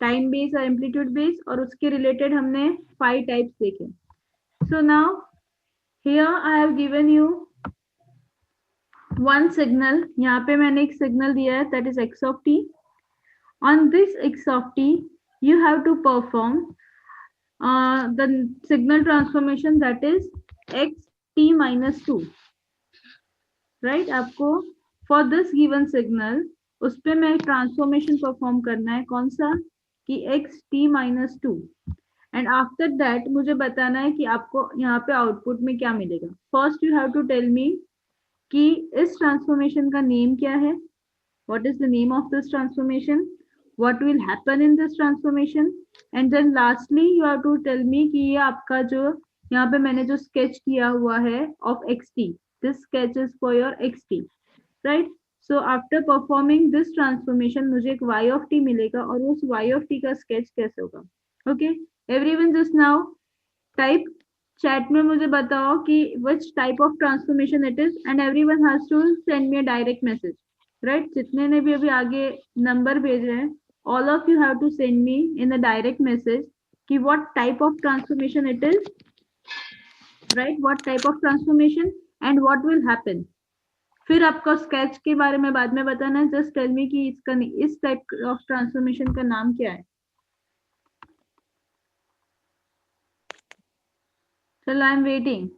Time base और amplitude base, और उसके रिलेटेड हमने 5 टाइप्स देखे. So now here I have given you one signal. यहाँ पे मैंने एक सिग्नल दिया है, that is x of t. On this x of t you have to perform the signal transformation, that is x t minus 2, right? आपको for this given signal उस पे मैं ट्रांसफॉर्मेशन परफॉर्म करना है, कौन सा, कि x t minus 2. And after that मुझे बताना है कि आपको यहाँ पे आउटपुट में क्या मिलेगा. First you have to tell me कि इस ट्रांसफॉर्मेशन का नेम क्या है, what is the name of this transformation, what will happen in this transformation, and then lastly you have to tell me कि ये आपका जो यहाँ पे मैंने जो sketch किया हुआ है of xt, this sketch is for your xt, right? So after performing this transformation मुझे एक y of t मिलेगा, और उस y of t का sketch कैसे होगा. Okay, everyone just now type chat में मुझे बताओ कि which type of transformation it is, and everyone has to send me a direct message, right? जितने ने भी अभी आगे नंबर भेजे हैं, all of you have to send me in a direct message कि what type of transformation it is, right? What type of transformation and what will happen. फिर आपको स्केच के बारे में बाद में बताना है. जस्ट टेल मी कि इसका इस टाइप ऑफ ट्रांसफॉर्मेशन का नाम क्या है. चलो I am waiting.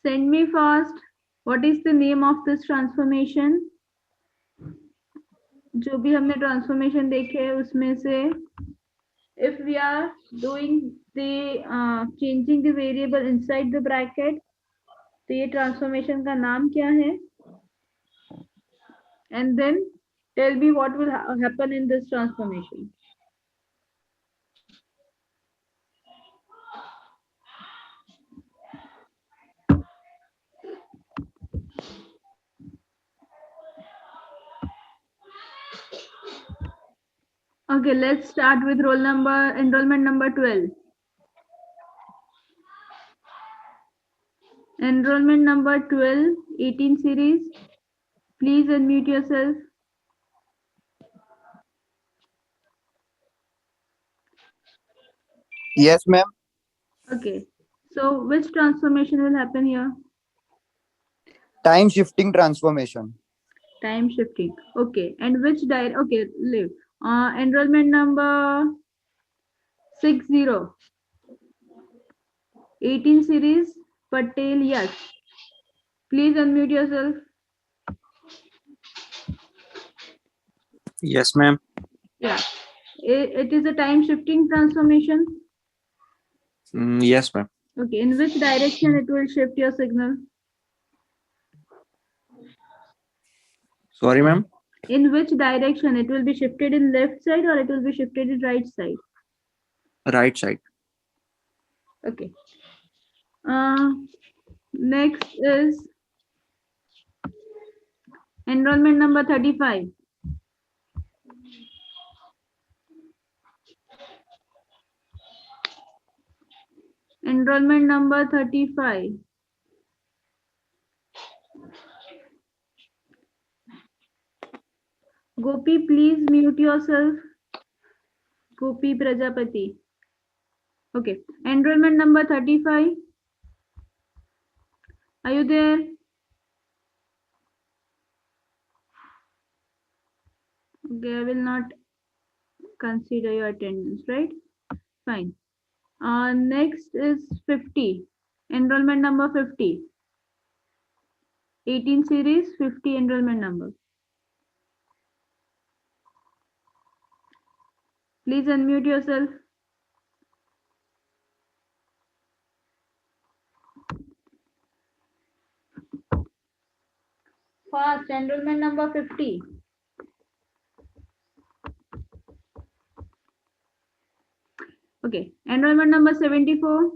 Send me fast. What is the name of this transformation? जो भी हमने ट्रांसफॉर्मेशन देखे हैं उसमें से if we are doing the changing the variable inside the bracket, तो ये ट्रांसफॉर्मेशन का नाम क्या है? And then tell me what will happen in this transformation. Okay, let's start with enrollment number 12. Enrollment number 12, 18 series. Please unmute yourself. Yes, ma'am. Okay, so which transformation will happen here? Time shifting transformation. Time shifting. Okay, and which okay, leave. Enrollment number 60, 18 series, Patel, yes. Please unmute yourself. Yes, ma'am. Yeah, it is a time shifting transformation. Yes, ma'am. Okay, in which direction it will shift your signal? Sorry, ma'am. In which direction it will be shifted, in left side or it will be shifted in right side? Right side. Okay. Next is enrollment number 35. Enrollment number 35. Gopi, please mute yourself. Gopi Prajapati. Okay. Enrollment number 35. Are you there? Okay, I will not consider your attendance, right? Fine. Next is 50. Enrollment number 50. 18 series, 50 enrollment number. Please unmute yourself. Fast, enrollment number 50. Okay, enrollment number 74.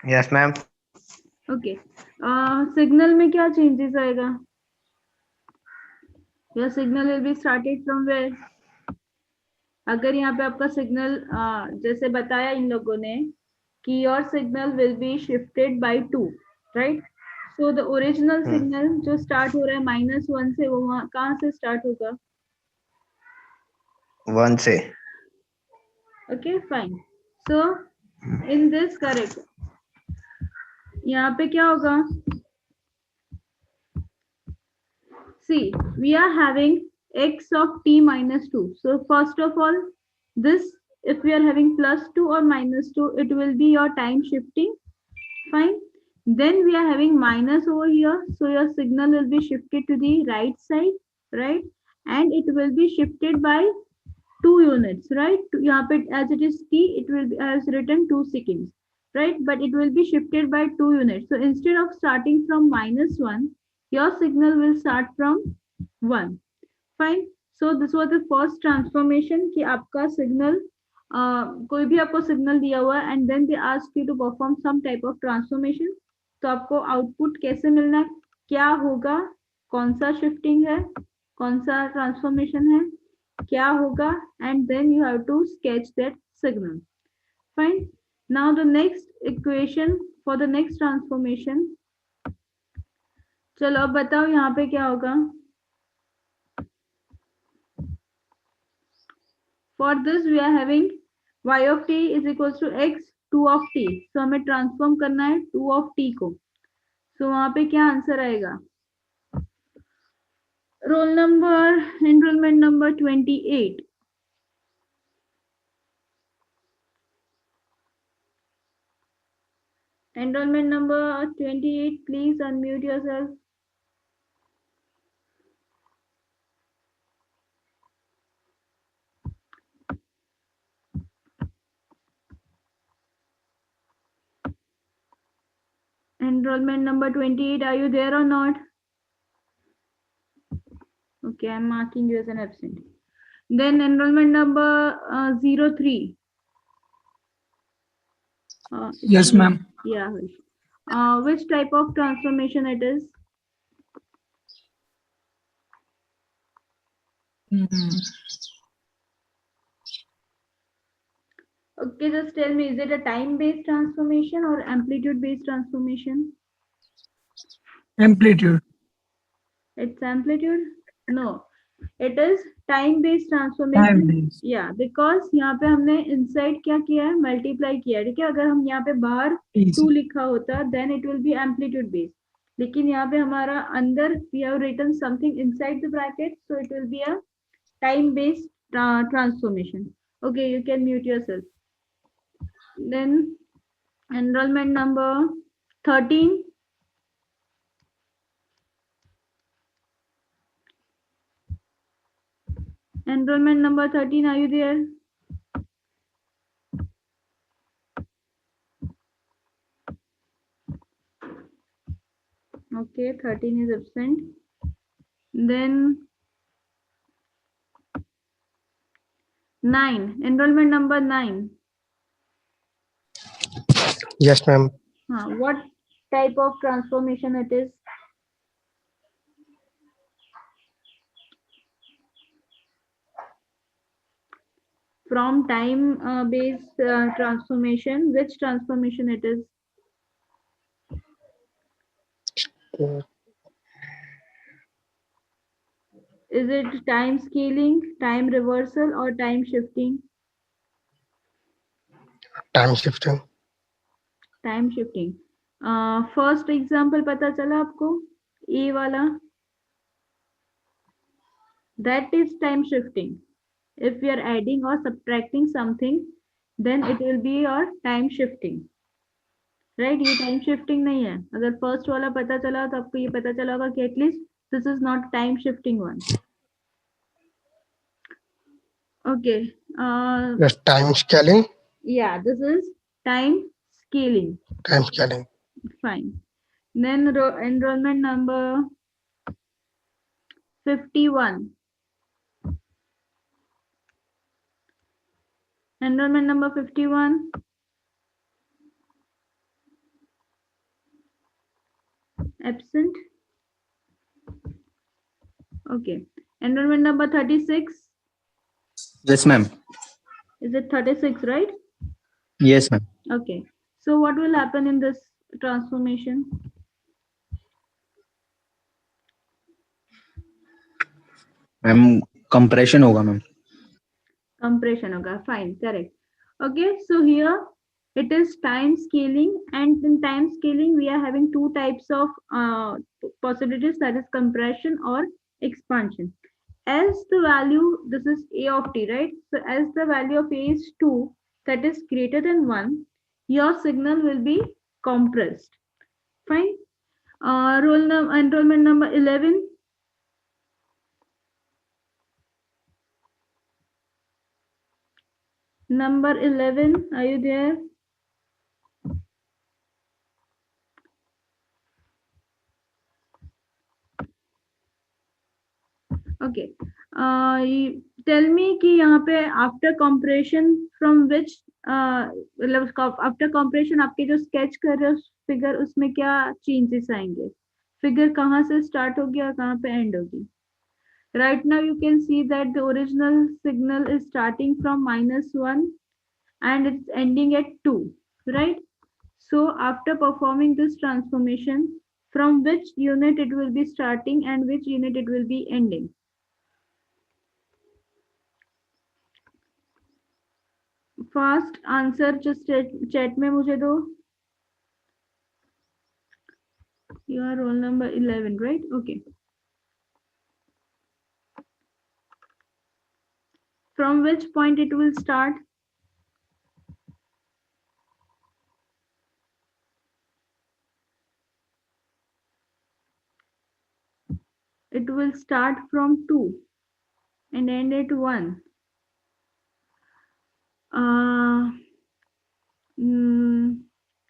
Yes, ma'am. Okay, signal में क्या changes आएगा? Your signal will be started from where? अगर यहाँ पे आपका signal जैसे बताया इन लोगों ने कि your signal will be shifted by 2, right? So the original signal जो स्टार्ट हो रहा है -1 से, वो कहाँ से स्टार्ट होगा? 1 से। Okay fine. So in this correct, यहाँ पे क्या होगा? See, we are having x of t minus 2. So first of all, this, if we are having +2 or -2, it will be your time shifting. Fine. Then we are having minus over here. So your signal will be shifted to the right side, right? And it will be shifted by 2 units, right? यहाँ पे as it is t, it will be as written 2 seconds, right? But it will be shifted by 2 units. So instead of starting from -1, your signal will start from 1. Fine. So this was the first transformation कि आपका signal कोई भी आपको signal दिया हुआ है and then they ask you to perform some type of transformation. तो आपको output कैसे मिलना है, क्या होगा, कौन सा shifting है, कौन सा transformation है, क्या होगा, and then you have to sketch that signal. Fine. Now the next equation for the next transformation. चलो अब बताओ यहाँ पे क्या होगा. For this we are having y of t is equals to x 2 of t. So हमें transform करना है 2 of t को. So वहां पे क्या आंसर आएगा? Roll number, enrolment number 28. Enrollment number 28, please unmute yourself. Enrollment number 28, are you there or not? Okay, I'm marking you as an absent. Then enrollment number 03. Yes, ma'am. Yeah. Which type of transformation it is? Okay, just tell me, is it a time-based transformation or amplitude-based transformation? Amplitude. It's amplitude? No, it is time-based transformation. Time-based. Yeah, because यहाँ पे हमने inside क्या किया है, multiply किया है, ठीक है? अगर हम यहाँ पे बाहर 2 लिखा होता, then it will be amplitude-based. लेकिन यहाँ पे हमारा अंदर we have written something inside the bracket, so it will be a time-based transformation. Okay, you can mute yourself. Then enrollment number 13. Enrollment number 13, are you there? Okay, 13 is absent. Then 9, enrollment number 9. Yes, ma'am. What type of transformation it is? From time based transformation, which transformation it is? Is it time scaling, time reversal, or time shifting? Time shifting. Time shifting. First example पता चला आपको? A वाला. That is time shifting. If we are adding or subtracting something, then it will be your time shifting. Right? ये time shifting नहीं है. अगर first वाला पता चला तो आपको ये पता चला होगा कि at least this is not time shifting one. Okay. Yes, time scaling. Yeah, this is time scaling. Time scaling. Fine. Then enrollment number 51. Enrollment number 51. Absent. Okay. Enrollment number 36. Yes, ma'am. Is it 36, right? Yes, ma'am. Okay. So what will happen in this transformation? Ma'am compression होगा ma'am. Compression hoga. Fine, correct. Okay, so here it is time scaling, and in time scaling we are having two types of possibilities, that is compression or expansion. As the value, this is a of t, right? So as the value of a is 2, that is greater than 1, your signal will be compressed. Fine. Enrollment number 11. Number 11, are you there? Okay. Tell me कि यहाँ पे after compression from which मतलब after compression आपके जो sketch कर रहे हो figure, उसमें क्या changes आएंगे? Figure कहाँ से start होगी और कहाँ पे end होगी? Right now you can see that the original signal is starting from -1 and it's ending at 2, right? So after performing this transformation, from which unit it will be starting and which unit it will be ending? Fast answer just chat में मुझे दो. Your roll number 11, right? Okay. From which point it will start? It will start from 2 and end at 1.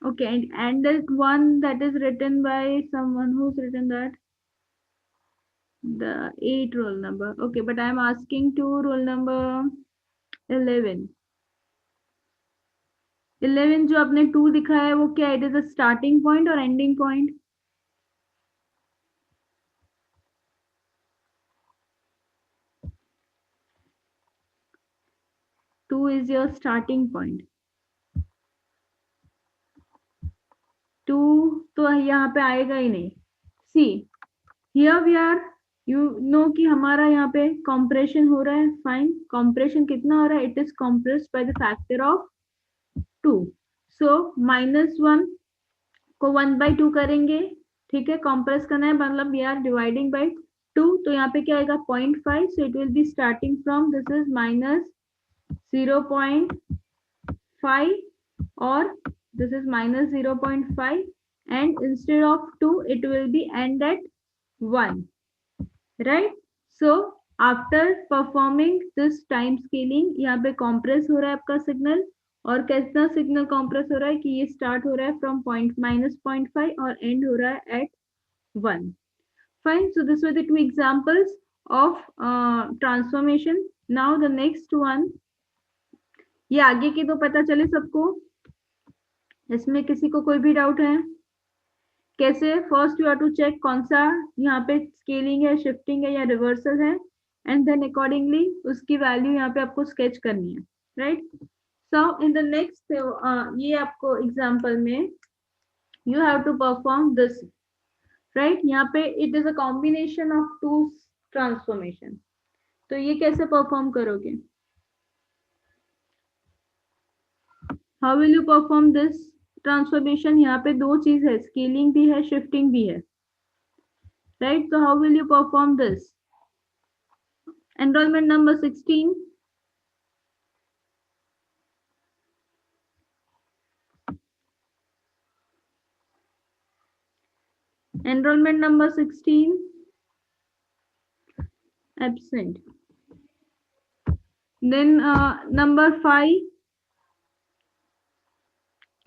Okay, and that one that is written by someone. Who's written that? The 8 roll number. Okay, but I'm asking to roll number 11. 11 जो आपने 2 दिखाया है वो क्या है? It is a starting point or ending point? 2 is your starting point. 2 तो यहाँ पे आएगा ही नहीं. See, here we are, you know कि हमारा यहाँ पे compression हो रहा है. Fine, compression कितना हो रहा है? It is compressed by the factor of 2. So -1 को 1/2 करेंगे. ठीक है, compress करना है मतलब we are dividing by 2. तो यहाँ पे क्या आएगा? 0.5. So it will be starting from, this is -0.5 or this is -0.5, and instead of 2 it will be end at 1, right? So after performing this time scaling, यहाँ पे compress हो रहा है आपका सिग्नल. और कितना सिग्नल compress हो रहा है कि ये start हो रहा है from -0.5 और end हो रहा है at 1. Fine. So this were the two examples of transformation. Now the next one. ये आगे की तो पता चले सबको. इसमें किसी को कोई भी डाउट है? कैसे? First you have to check कौन सा यहाँ पे स्केलिंग है, शिफ्टिंग है या रिवर्सल है, एंड देन अकॉर्डिंगली उसकी वैल्यू यहाँ पे आपको स्केच करनी है, right? So in the next ये आपको एग्जांपल में you have to perform this, right? यहाँ पे it is a combination of two transformation. तो ये कैसे परफॉर्म करोगे? How will you perform this transformation? यहाँ पे दो चीज है, स्केलिंग भी है, शिफ्टिंग भी है, right? So how will you perform this? Enrollment number 16. Enrollment number 16. Absent. Then number 5.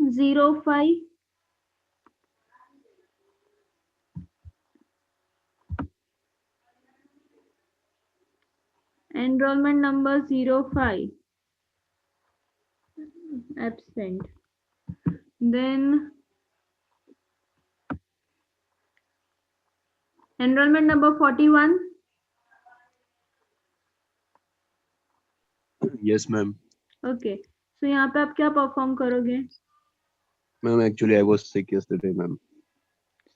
05. Enrollment number 05. Absent. Then enrollment number 41. Yes, ma'am. Okay, सो यहाँ पे आप क्या परफॉर्म करोगे? Ma'am, actually, I was sick yesterday, ma'am.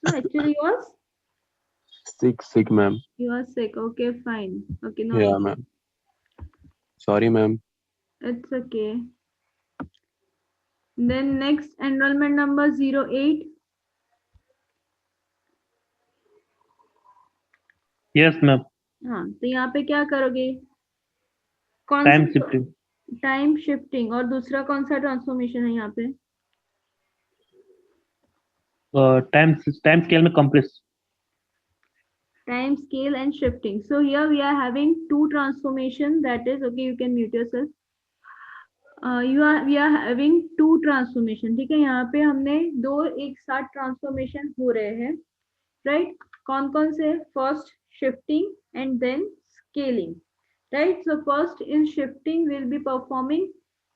So actually yours Sick, ma'am. you are sick. Okay, fine. Okay, no Yeah, issue. ma'am. Sorry, ma'am. It's okay. Then next enrollment number 08. Yes ma'am. हाँ, तो यहाँ पे क्या करोगे? कौन time सा shifting. Time shifting और दूसरा कौन सा ट्रांसफॉर्मेशन है यहाँ पे? टाइम स्केल में compress. Time scale and shifting. So here we are having two transformation, that is, okay, you can mute yourself. We are having two transformation. ठीक है, यहाँ पे हमने दो एक साथ ट्रांसफॉर्मेशन हो रहे हैं, राइट? कौन कौन से? First shifting and then scaling, right? So first in shifting will be performing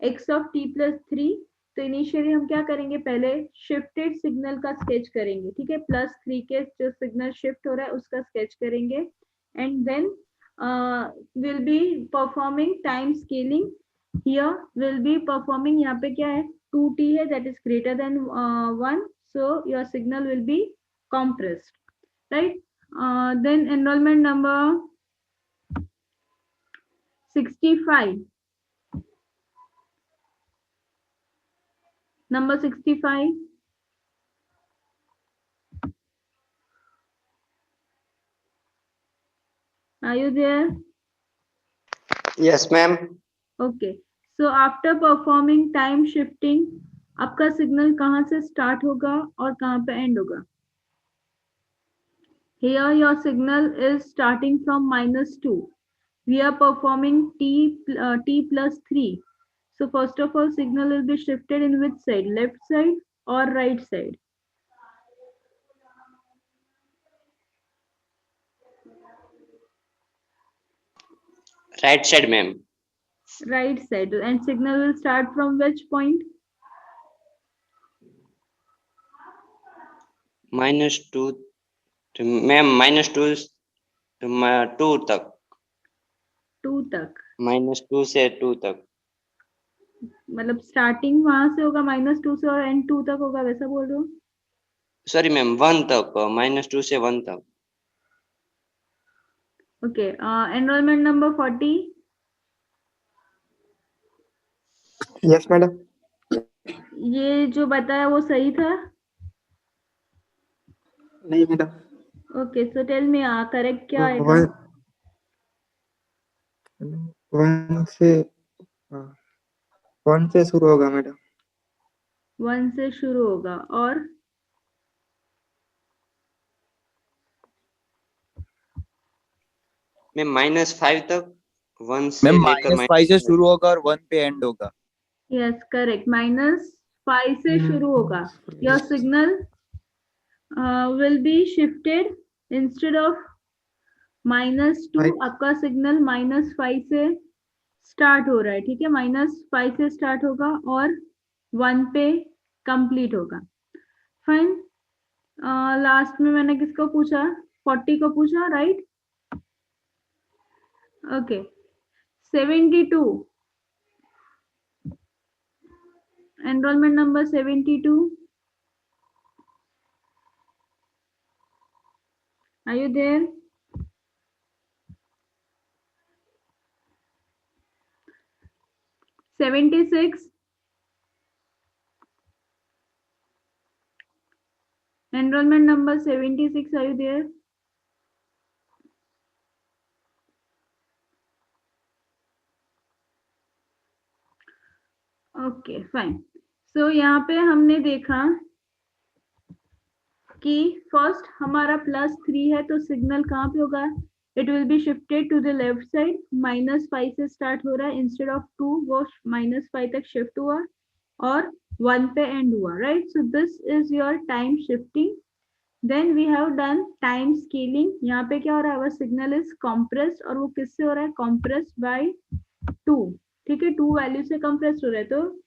x of t plus 3. तो इनिशियली हम क्या करेंगे? पहले शिफ्टेड सिग्नल का स्केच करेंगे, ठीक है? +3 के जो सिग्नल शिफ्ट हो रहा है उसका स्केच करेंगे and then will be performing time scaling. Here will be performing, यहाँ पे क्या है? 2t है, that is greater than 1, so your signal will be compressed, right? Then enrollment number 65. Number 65. Are you there? Yes, ma'am. Okay. So after performing time shifting, आपका signal कहाँ से start होगा और कहाँ पे एंड होगा? Here your signal is starting from -2. We are performing t plus 3. So first of all, signal will be shifted in which side? Left side or right side? Right side, ma'am. Right side. And signal will start from which point? -2 ma'am, -2 2 तक। 2 तक, -2 से 2 तक। मतलब starting वहां से होगा -2 से और एंड 2 तक होगा, वैसा बोल रहे हो? सॉरी मैम, 1 तक, -2 से 1 तक। Okay, enrolment number 40. Yes madam. ये जो बताया वो सही था? नहीं madam. Okay, so tell me correct क्या आएगा? 1 से शुरू होगा मैडम। 1 से शुरू होगा और मैम -5 तक, 1 से मैम लेकर -5 से शुरू होगा और 1 पे एंड होगा। यस करेक्ट, -5 से शुरू होगा. Your signal will be shifted instead of -2. आपका सिग्नल -5 से स्टार्ट हो रहा है, ठीक है? -5 से स्टार्ट होगा और 1 पे कंप्लीट होगा. फाइन. लास्ट में मैंने किसको पूछा? 40 को पूछा, right? Okay, 72. Enrollment number 72. Are you there? (76). Enrollment number 76. Are you there? Okay fine. So यहाँ पे हमने देखा कि फर्स्ट हमारा +3 है, तो सिग्नल कहाँ पे होगा? It will be shifted to the left side. -5 से स्टार्ट हो रहा है, इंस्टेड ऑफ 2 वो -5 तक शिफ्ट हुआ और 1 पे एंड हुआ, right? So this is your time shifting. Then we have done time scaling. यहाँ पे क्या हो रहा है? आवर सिग्नल इज कॉम्प्रेस्ड और वो किससे हो रहा है? कॉम्प्रेस्ड बाय 2, ठीक है? 2 वैल्यू से कंप्रेस्ड हो रहा है, तो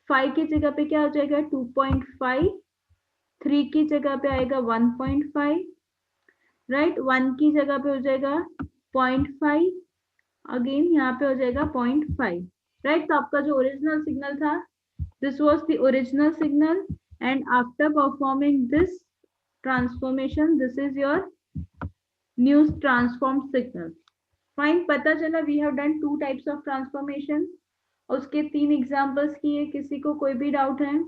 5 की जगह पे क्या हो जाएगा? 2.5. 3 की जगह पे आएगा 1.5, राइट? 1 की जगह पे हो जाएगा 0.5. अगेन यहाँ पे हो जाएगा 0.5. राइट। तो आपका जो ओरिजिनल सिग्नल था, this was the original signal, and after performing this transformation, this is your new transform signal. Fine, पता चला we have done 2 types of transformation. उसके 3 एग्जांपल्स किए। किसी को कोई भी डाउट है?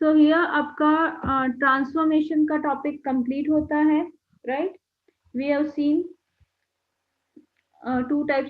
सो हियर आपका ट्रांसफॉर्मेशन का टॉपिक कंप्लीट होता है, right. We have seen 2 types